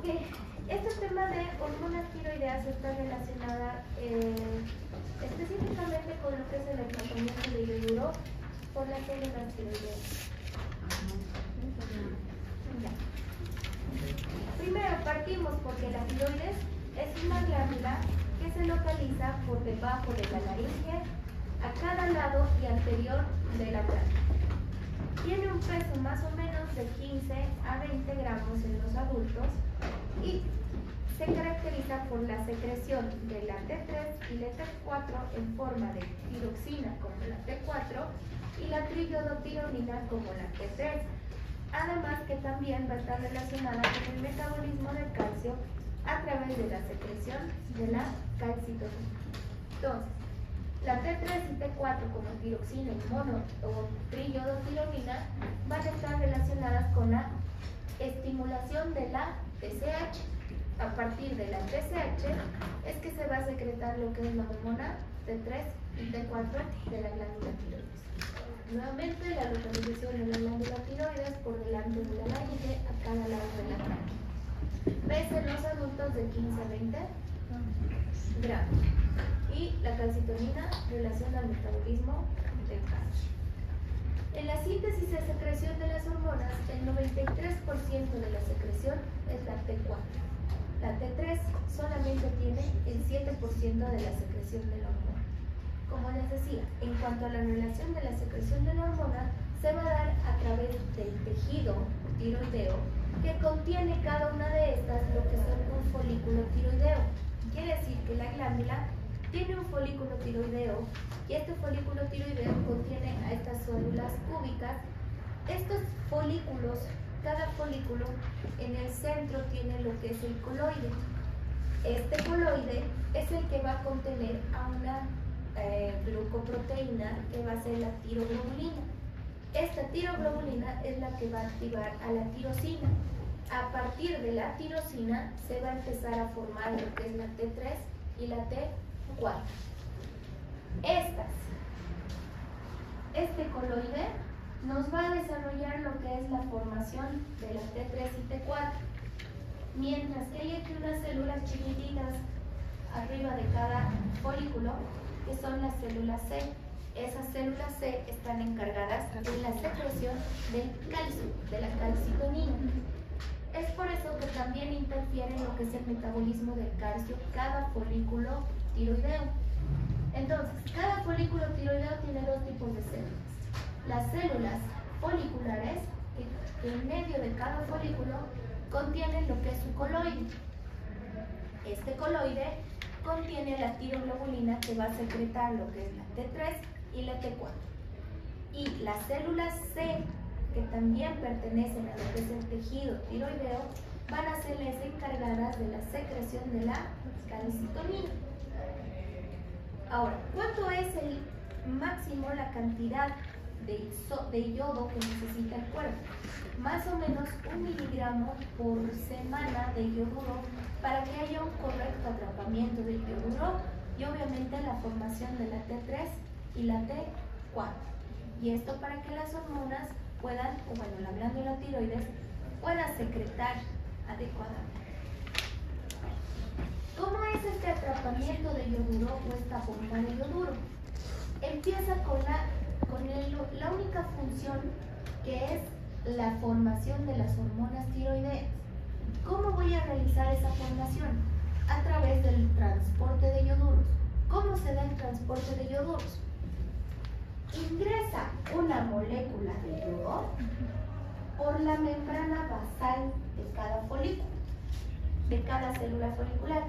Ok, este tema de hormonas tiroideas está relacionada específicamente con lo que es el tratamiento de yoduro por las células tiroideas. Ya. Primero partimos porque la tiroides es una glándula que se localiza por debajo de la laringe, a cada lado y anterior de la glándula. Tiene un peso más o menos de 15 a 20 gramos en los adultos y se caracteriza por la secreción de la T3 y la T4 en forma de tiroxina como la T4 y la triiodotironina como la T3. Además que también va a estar relacionada con el metabolismo del calcio a través de la secreción de la calcitonina. Entonces, la T3 y T4 como tiroxina y mono o triiodotironina van a estar relacionadas con la estimulación de la TSH. A partir de la TSH es que se va a secretar lo que es la hormona T3 y T4 de la glándula tiroides. Nuevamente, la localización de la glándula tiroides por delante de la laringe a cada lado de la tráquea. Peso en los adultos de 15 a 20 gramos. Y la calcitonina relaciona al metabolismo del calcio. En la síntesis y secreción de las hormonas, el 93% de la secreción es la T4. La T3 solamente tiene el 7% de la secreción de la hormona. Como les decía, en cuanto a la relación de la secreción de la hormona, se va a dar a través del tejido tiroideo que contiene cada una de estas lo que son un folículo tiroideo. Quiere decir que la glándula tiene un folículo tiroideo y este folículo tiroideo contiene a estas células cúbicas. Estos folículos, cada folículo en el centro tiene lo que es el coloide. Este coloide es el que va a contener a una glucoproteína que va a ser la tiroglobulina. Esta tiroglobulina es la que va a activar a la tirosina. A partir de la tirosina se va a empezar a formar lo que es la T3 y la T4. Este coloide nos va a desarrollar lo que es la formación de la T3 y T4. Mientras que hay aquí unas células chiquititas arriba de cada folículo, que son las células C. Esas células C están encargadas de la secreción del calcio, de la calcitonina. Es por eso que también interfiere en lo que es el metabolismo del calcio cada folículo tiroideo. Entonces, cada folículo tiroideo tiene dos tipos de células. Las células foliculares, que en medio de cada folículo contienen lo que es su coloide. Este coloide contiene la tiroglobulina que va a secretar lo que es la T3 y la T4. Y las células C, que también pertenecen a lo que es el tejido tiroideo, van a ser las encargadas de la secreción de la calcitonina. Ahora, ¿cuánto es el máximo, la cantidad de yodo que necesita el cuerpo? Más o menos 1 miligramo por semana de yoduro para que haya un correcto atrapamiento del yoduro y obviamente la formación de la T3 y la T4. Y esto para que las hormonas puedan, o bueno, la glándula tiroides pueda secretar adecuadamente. ¿Cómo es este atrapamiento de yoduro o esta bomba de yoduro? Empieza con la única función que es la formación de las hormonas tiroideas. ¿Cómo voy a realizar esa formación? A través del transporte de yoduros. ¿Cómo se da el transporte de yoduros? Ingresa una molécula de yodo por la membrana basal de cada folículo, de cada célula folicular.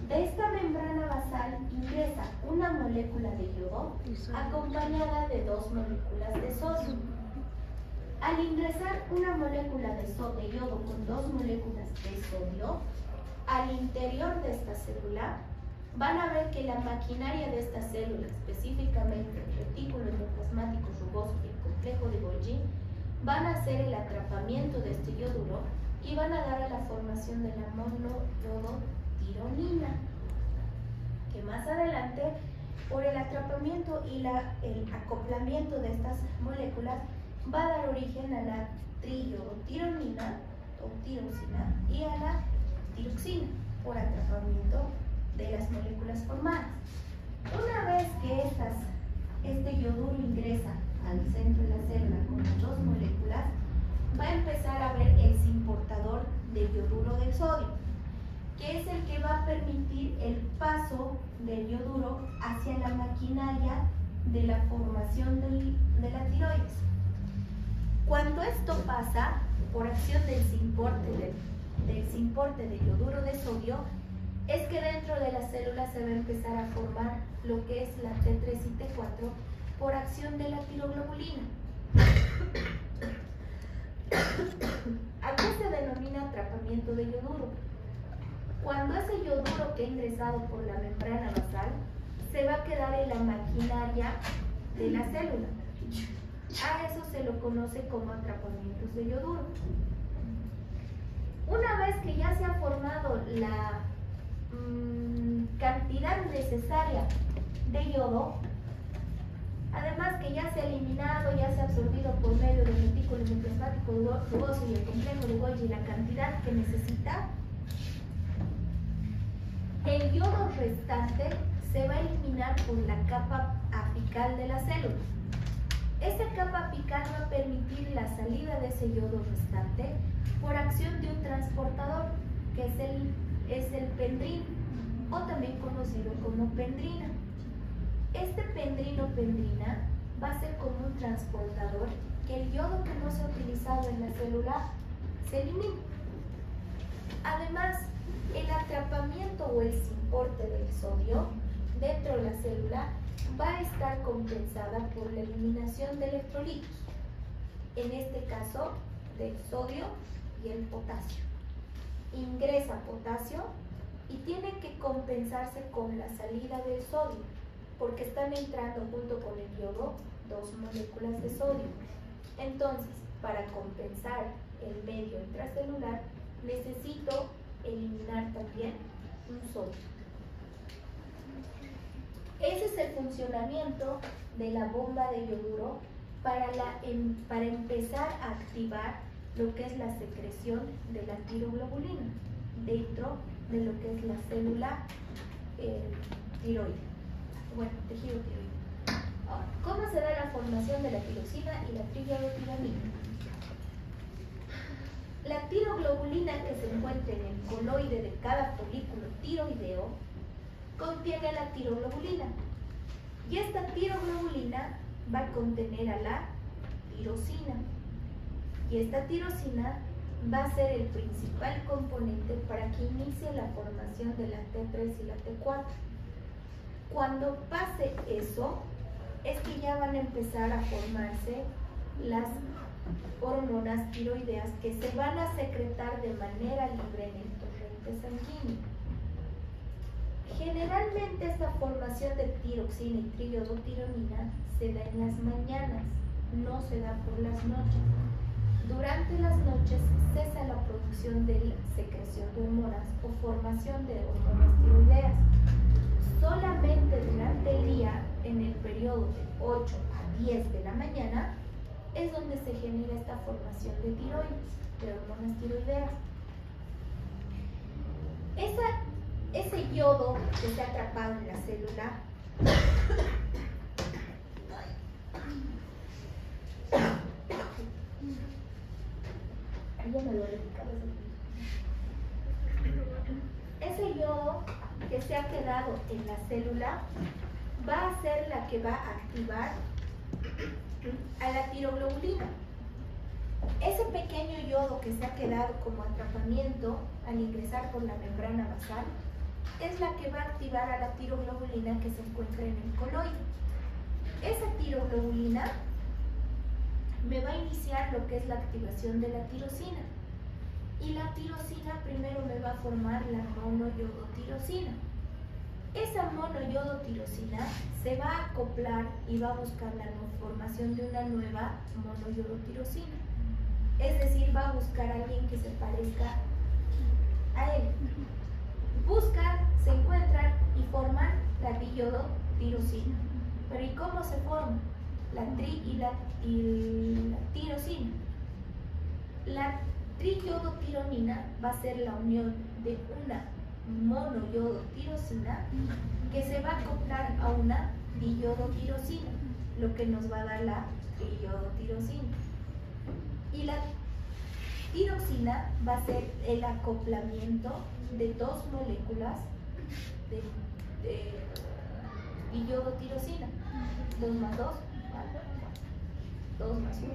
De esta membrana basal ingresa una molécula de yodo acompañada de 2 moléculas de sodio. Al ingresar una molécula de yodo con 2 moléculas de sodio, al interior de esta célula, van a ver que la maquinaria de esta célula, específicamente el retículo endoplasmático rugoso y el complejo de Golgi, van a hacer el atrapamiento de este yoduro y van a dar a la formación de la monoyodotironina, que más adelante, por el atrapamiento y el acoplamiento de estas moléculas, va a dar origen a la triiodotironina, o tirosina y a la tiroxina por atrapamiento de las moléculas formadas. Una vez que este yoduro ingresa al centro de la célula con las dos moléculas, va a empezar a ver el importador del yoduro del sodio, que es el que va a permitir el paso del yoduro hacia la maquinaria de la formación de la tiroides. Cuando esto pasa por acción del simporte de yoduro de sodio, es que dentro de la célula se va a empezar a formar lo que es la T3 y T4 por acción de la tiroglobulina. ¿A qué se denomina atrapamiento de yoduro? Cuando ese yoduro que ha ingresado por la membrana basal se va a quedar en la maquinaria de la célula. A eso se lo conoce como atrapamientos de yoduro. Una vez que ya se ha formado la cantidad necesaria de yodo, además que ya se ha eliminado, ya se ha absorbido por medio del retículo endoplasmático rugoso y el complejo de Golgi la cantidad que necesita, el yodo restante se va a eliminar por la capa apical de la célula. Esta capa apical va a permitir la salida de ese yodo restante por acción de un transportador, que es el pendrino, o también conocido como pendrina. Este pendrino o pendrina va a ser como un transportador que el yodo que no se ha utilizado en la célula se elimina. Además, el atrapamiento o el simporte del sodio dentro de la célula va a estar compensada por la eliminación de electrolitos, en este caso del sodio y el potasio. Ingresa potasio y tiene que compensarse con la salida del sodio, porque están entrando junto con el yodo dos moléculas de sodio. Entonces, para compensar el medio intracelular, necesito eliminar también un sodio. Ese es el funcionamiento de la bomba de yoduro para empezar a activar lo que es la secreción de la tiroglobulina dentro de lo que es la célula tiroide, bueno, tejido tiroide. Ahora, ¿cómo se da la formación de la tiroxina y la triiodotironina? La tiroglobulina que se encuentra en el coloide de cada folículo tiroideo contiene la tiroglobulina, y esta tiroglobulina va a contener a la tirosina, y esta tirosina va a ser el principal componente para que inicie la formación de la T3 y la T4. Cuando pase eso, es que ya van a empezar a formarse las hormonas tiroideas que se van a secretar de manera libre en el torrente sanguíneo. Generalmente esta formación de tiroxina y triiodotironina se da en las mañanas, no se da por las noches. Durante las noches cesa la producción de la secreción de hormonas o formación de hormonas tiroideas. Solamente durante el día, en el periodo de 8 a 10 de la mañana, es donde se genera esta formación de tiroides, de hormonas tiroideas. Ese yodo que se ha atrapado en la célula ese yodo que se ha quedado en la célula va a ser la que va a activar a la tiroglobulina. Ese pequeño yodo que se ha quedado como atrapamiento al ingresar por la membrana basal es la que va a activar a la tiroglobulina que se encuentra en el coloide. Esa tiroglobulina me va a iniciar lo que es la activación de la tirosina, y la tirosina primero me va a formar la monoyodotirosina. Esa monoyodotirosina se va a acoplar y va a buscar la formación de una nueva monoyodotirosina, es decir, va a buscar a alguien que se parezca a él. Buscan, se encuentran y forman la diyodotirosina. Pero ¿y cómo se forma? La tri y la tirosina. La triyodotironina va a ser la unión de una monoyodotirosina que se va a acoplar a una diyodotirosina, lo que nos va a dar la triyodotirosina. Y la tiroxina va a ser el acoplamiento de dos moléculas de diyodotirosina. 2 más 2, 2 más 1.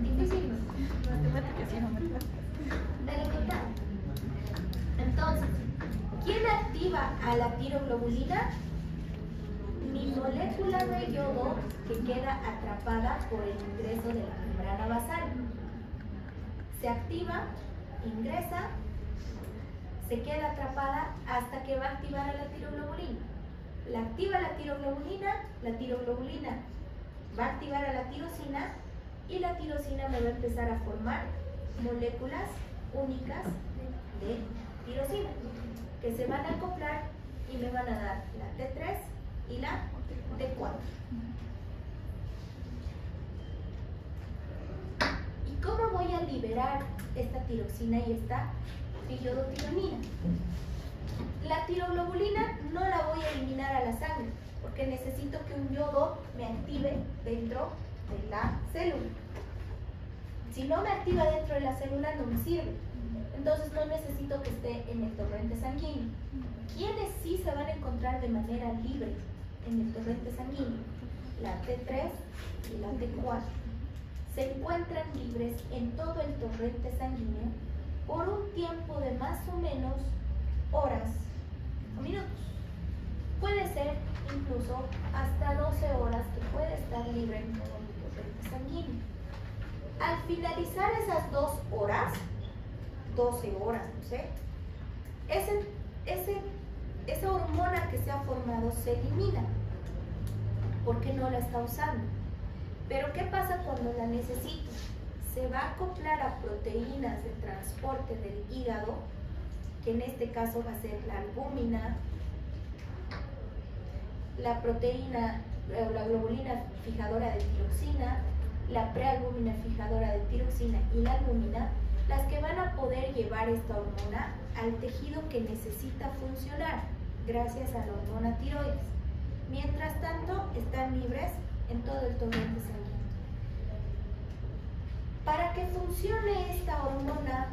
Difícil. Matemáticas, sí, matemáticas. Dale contar. Entonces, ¿quién activa a la tiroglobulina? Mi molécula de yodo que queda atrapada por el ingreso de la membrana basal. Se activa, ingresa, se queda atrapada hasta que va a activar a la tiroglobulina. La activa la tiroglobulina va a activar a la tirosina y la tirosina me va a empezar a formar moléculas únicas de tirosina que se van a acoplar y me van a dar la T3 y la T4. ¿Y cómo voy a liberar esta tiroxina y esta triyodotironina? La tiroglobulina no la voy a eliminar a la sangre porque necesito que un yodo me active dentro de la célula. Si no me activa dentro de la célula no me sirve. Entonces no necesito que esté en el torrente sanguíneo. ¿Quiénes sí se van a encontrar de manera libre en el torrente sanguíneo? La T3 y la T4 se encuentran libres en todo el torrente sanguíneo por un tiempo de más o menos horas o minutos. Puede ser incluso hasta 12 horas que puede estar libre en todo el torrente sanguíneo. Al finalizar esas 2 horas, 12 horas, no sé, esa hormona que se ha formado se elimina porque no la está usando. Pero ¿qué pasa cuando la necesito? Se va a acoplar a proteínas de transporte del hígado, que en este caso va a ser la albúmina, la proteína, la globulina fijadora de tiroxina, la prealbúmina fijadora de tiroxina y la albúmina, las que van a poder llevar esta hormona al tejido que necesita funcionar gracias a la hormona tiroides. Mientras tanto, están libres en todo el torrente sanguíneo. Para que funcione esta hormona,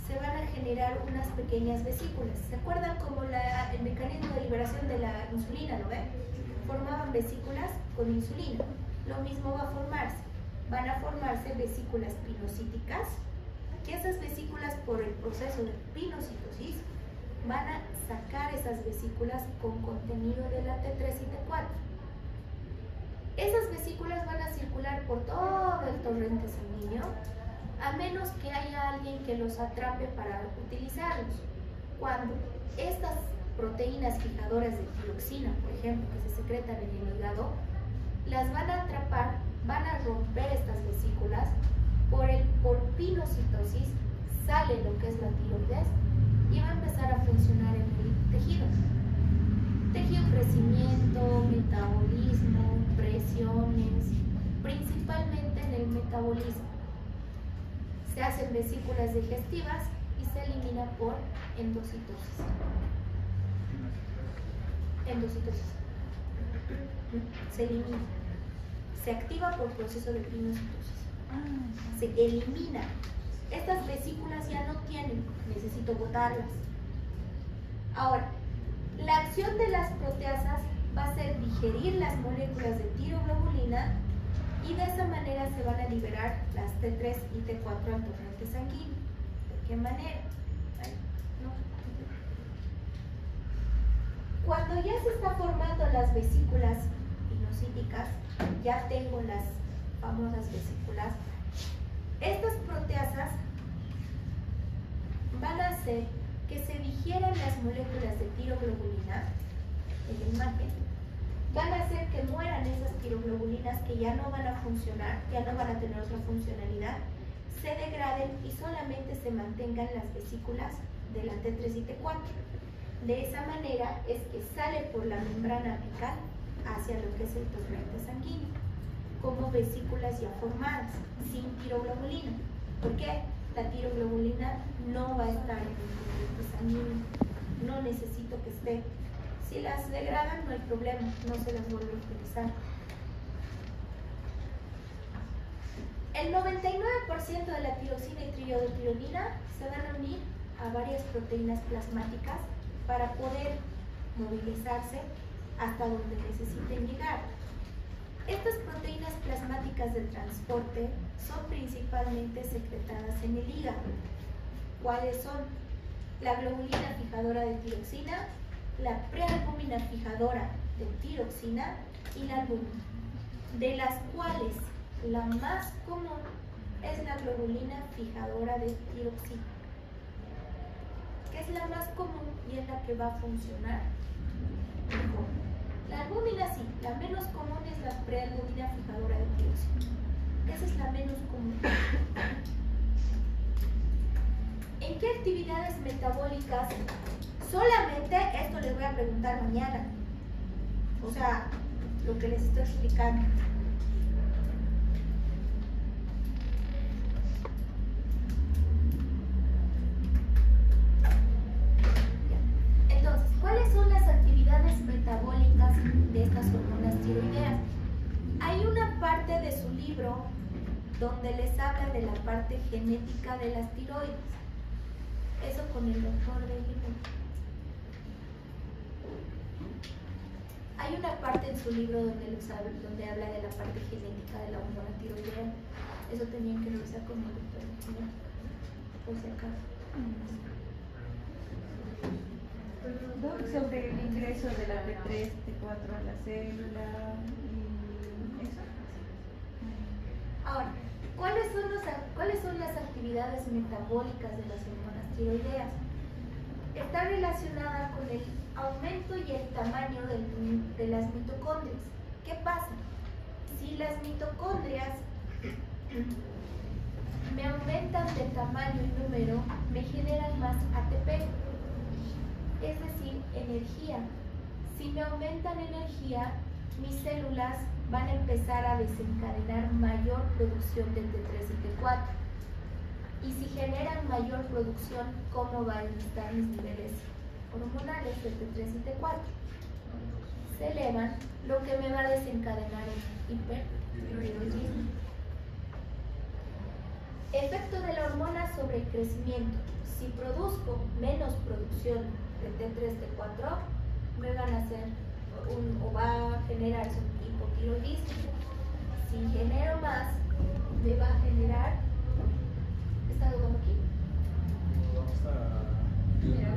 se van a generar unas pequeñas vesículas. ¿Se acuerdan como el mecanismo de liberación de la insulina, ¿no ven? Formaban vesículas con insulina. Lo mismo va a formarse. Van a formarse vesículas pinocíticas, que esas vesículas por el proceso de pinocitosis van a sacar esas vesículas con contenido de la T3 y T4. Esas vesículas van a circular por todo el torrente sanguíneo, a menos que haya alguien que los atrape para utilizarlos. Cuando estas proteínas fijadoras de tiroxina, por ejemplo, que se secretan en el hígado, las van a atrapar, van a romper estas vesículas, por pinocitosis sale lo que es la tiroides y va a empezar a funcionar en el tejido. Tejido, crecimiento, metabolismo, presiones, principalmente en el metabolismo. Se hacen vesículas digestivas y se elimina por endocitosis. Endocitosis. Se elimina. Se activa por proceso de pinocitosis. Se elimina. Estas vesículas ya no tienen, necesito botarlas. Ahora, la acción de las proteasas va a ser digerir las moléculas de tiroglobulina y de esa manera se van a liberar las T3 y T4 al torrente sanguíneo. ¿De qué manera? Cuando ya se está formando las vesículas pinocíticas, ya tengo las famosas vesículas, estas proteasas van a hacer que se digieran las moléculas de tiroglobulina en la imagen, van a hacer que mueran esas tiroglobulinas que ya no van a funcionar, ya no van a tener otra funcionalidad, se degraden y solamente se mantengan las vesículas de la T3 y T4. De esa manera es que sale por la membrana apical hacia lo que es el torrente sanguíneo. como vesículas ya formadas, sin tiroglobulina. ¿Por qué? La tiroglobulina no va a estar en el torrente sanguíneo, no necesito que esté. Si las degradan no hay problema, no se las vuelve a utilizar. El 99% de la tiroxina y triiodotironina se van a unir a varias proteínas plasmáticas para poder movilizarse hasta donde necesiten llegar. Estas proteínas plasmáticas de transporte son principalmente secretadas en el hígado. ¿Cuáles son? La globulina fijadora de tiroxina, la prealbúmina fijadora de tiroxina y la albúmina, de las cuales la más común es la globulina fijadora de tiroxina, que es la más común y es la que va a funcionar mejor. La albúmina sí, la menos común es la prealbúmina fijadora de tiroxina. Esa es la menos común. ¿En qué actividades metabólicas? Solamente esto les voy a preguntar mañana. O sea, lo que les estoy explicando. Entonces, ¿cuáles son las actividades metabólicas de estas hormonas tiroideas? Hay una parte de su libro donde les habla de la parte genética de las tiroides. Eso con el doctor del libro. Hay una parte en su libro donde habla de la parte genética de la hormona tiroidea. Eso tenían que revisar con el doctor, ¿no? Por si acaso. Sobre el ingreso de la T3, T4 a la célula y eso. Ahora, ¿cuáles son las actividades metabólicas de las hormonas tiroideas? Está relacionada con el aumento y el tamaño de las mitocondrias. ¿Qué pasa? Si las mitocondrias me aumentan de tamaño y número, me generan más ATP, es decir, energía. Si me aumentan energía, mis células van a empezar a desencadenar mayor producción de T3 y T4. Y si generan mayor producción, ¿cómo van a estar mis niveles hormonales de T3 y T4? Se elevan, lo que me va a desencadenar el hipertiroidismo. Efecto de la hormona sobre el crecimiento. Si produzco menos producción de T3, T4, me van a hacer o va a generarse un hipotiroidismo. Si genero más, me va a generar. ¿Está dudando aquí? Mira.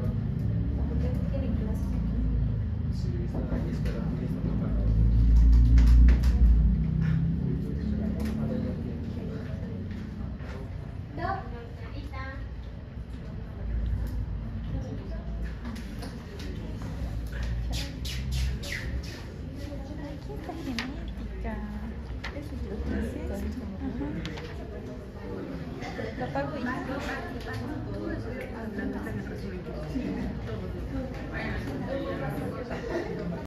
¿Por qué tienen clases aquí? Sí, está aquí esperando. No. Esta genética. Eso es lo que dice. Lo apago y